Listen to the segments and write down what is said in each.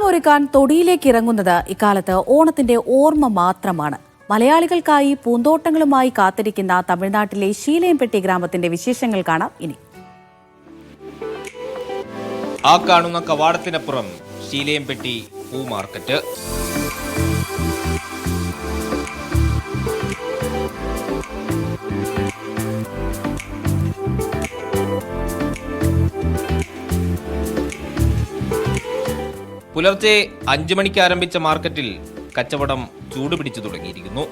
ഓണമൊരുക്കാൻ തൊടിയിലേക്ക് ഇറങ്ങുന്നത് ഇക്കാലത്ത് ഓണത്തിന്റെ ഓർമ്മ മാത്രമാണ്. മലയാളികൾക്കായി പൂന്തോട്ടങ്ങളുമായി കാത്തിരിക്കുന്ന തമിഴ്നാട്ടിലെ ശീലയംപെട്ടി ഗ്രാമത്തിന്റെ വിശേഷങ്ങൾ കാണാം ഇനി. ആ കാണുന്ന കവാടത്തിനപ്പുറം ശീലയംപെട്ടി പൂ മാർക്കറ്റ്. പുലർച്ചെ 5 മണിക്ക് ആരംഭിച്ച മാർക്കറ്റിൽ കച്ചവടം ചൂടുപിടിച്ചു തുടങ്ങിയിരിക്കുന്നു.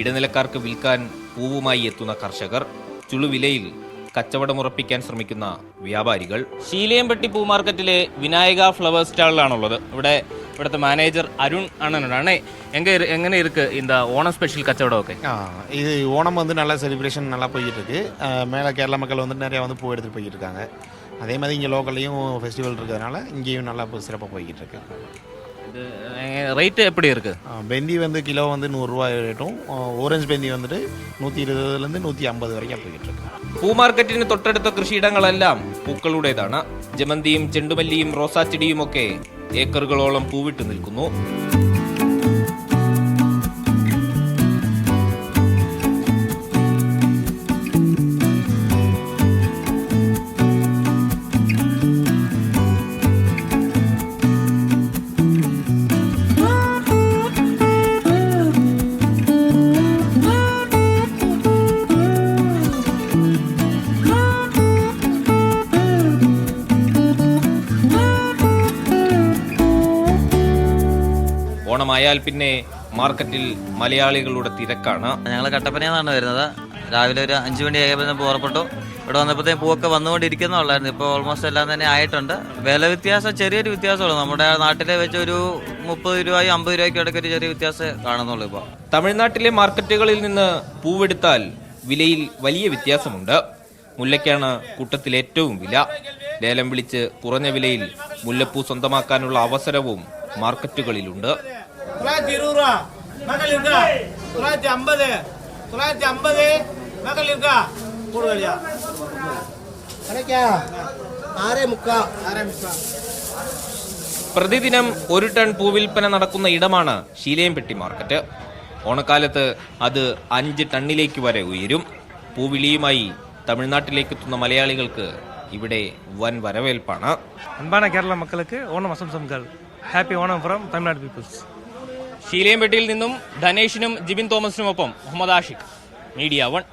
ഇടനിലക്കാർക്ക് വിൽക്കാൻ പൂവുമായി എത്തുന്ന കർഷകർ, ചുളുവിലയിൽ കച്ചവടമുറപ്പിക്കാൻ ശ്രമിക്കുന്ന വ്യാപാരികൾ. ശീലയംപെട്ടി പൂ മാർക്കറ്റിലെ വിനായക ഫ്ലവർ സ്റ്റാളിലാണുള്ളത്. ഇവിടുത്തെ മാനേജർ അരുൺ അണ്ണനാണ്. எங்கே இருக்கு இந்த ஓணம் ஸ்பெஷல் கச்சவடம்? ஓகே, இது ஓணம் வந்து நல்லா செலிப்ரேஷன் நல்லா போய்கிட்டு இருக்கு. மேலே கேரளா மக்கள் வந்து நிறையா வந்து பூ எடுத்துகிட்டு போய்கிட்டு இருக்காங்க. அதே மாதிரி இங்கே லோக்கல்லையும் ஃபெஸ்டிவல் இருக்கிறதுனால இங்கேயும் நல்லா சிறப்பாக போய்கிட்டு இருக்கு. இது ரேட்டு எப்படி இருக்கு? பெந்தி வந்து கிலோ வந்து 100 ரூபா ரேட்டும், ഓറഞ്ച് ബെന്തി വന്നിട്ട് 120 150 വരെയും പോയിട്ട് ഇருக்கு. പൂ മാർക്കറ്റിന് തൊട്ടടുത്ത കൃഷിയിടങ്ങളെല്ലാം പൂക്കളുടേതാണ്. ജമന്തിയും ചെണ്ടുമല്ലിയും റോസാച്ചെടിയും ഒക്കെ ഏക്കറുകളോളം പൂവിട്ട് നിൽക്കുന്നു. ഓണമായാൽ പിന്നെ മാർക്കറ്റിൽ മലയാളികളുടെ തിരക്കാണ്. ഞങ്ങൾ കട്ടപ്പനയെന്നാണ് വരുന്നത്. രാവിലെ ഒരു 5 മണി ആയപ്പോൾ പുറപ്പെട്ടു. ഇവിടെ വന്നപ്പോഴത്തേക്കും പൂവൊക്കെ വന്നുകൊണ്ടിരിക്കുന്നുള്ളായിരുന്നു. ഇപ്പോൾ ഓൾമോസ്റ്റ് എല്ലാം തന്നെ ആയിട്ടുണ്ട്. വില വ്യത്യാസം ചെറിയൊരു വ്യത്യാസമുള്ളൂ. നമ്മുടെ നാട്ടിലെ വെച്ച് ഒരു 30 രൂപയും 50 രൂപയ്ക്കും ഇടയ്ക്ക് ഒരു ചെറിയ വ്യത്യാസം കാണുന്നുള്ളൂ. ഇപ്പോൾ തമിഴ്നാട്ടിലെ മാർക്കറ്റുകളിൽ നിന്ന് പൂവെടുത്താൽ വിലയിൽ വലിയ വ്യത്യാസമുണ്ട്. മുല്ലയ്ക്കാണ് കൂട്ടത്തിൽ ഏറ്റവും വില. ലേലം വിളിച്ച് കുറഞ്ഞ വിലയിൽ മുല്ലപ്പൂ സ്വന്തമാക്കാനുള്ള അവസരവും മാർക്കറ്റുകളിലുണ്ട്. 920 ரூபா மகள் இருக்கா? 950 மகள் இருக்கா? கூடுதலியா கணக்கா 6.3. പ്രതിദിനം 1 ടൺ പൂവിൽപ്പന നടക്കുന്ന ഇടമാണ് ശീലയംപെട്ടി മാർക്കറ്റ്. ഓണക്കാലത്ത് അത് 5 ടണ്ണിലേക്ക് വരെ ഉയരും. പൂവിളിയുമായി തമിഴ്നാട്ടിലേക്ക് എത്തുന്ന മലയാളികൾക്ക് ഇവിടെ വൻ വരവേൽപ്പാണ്. അൻപാന കേരള മക്കൾക്ക് ഓണം ആശംസകൾ. Happy Onam from Tamil Nadu peoples. ശീലയംപെട്ടിയിൽ നിന്നും ധനേഷിനും ജിബിൻ തോമസിനുമൊപ്പം മുഹമ്മദ് ആഷിഖ്, മീഡിയ 1.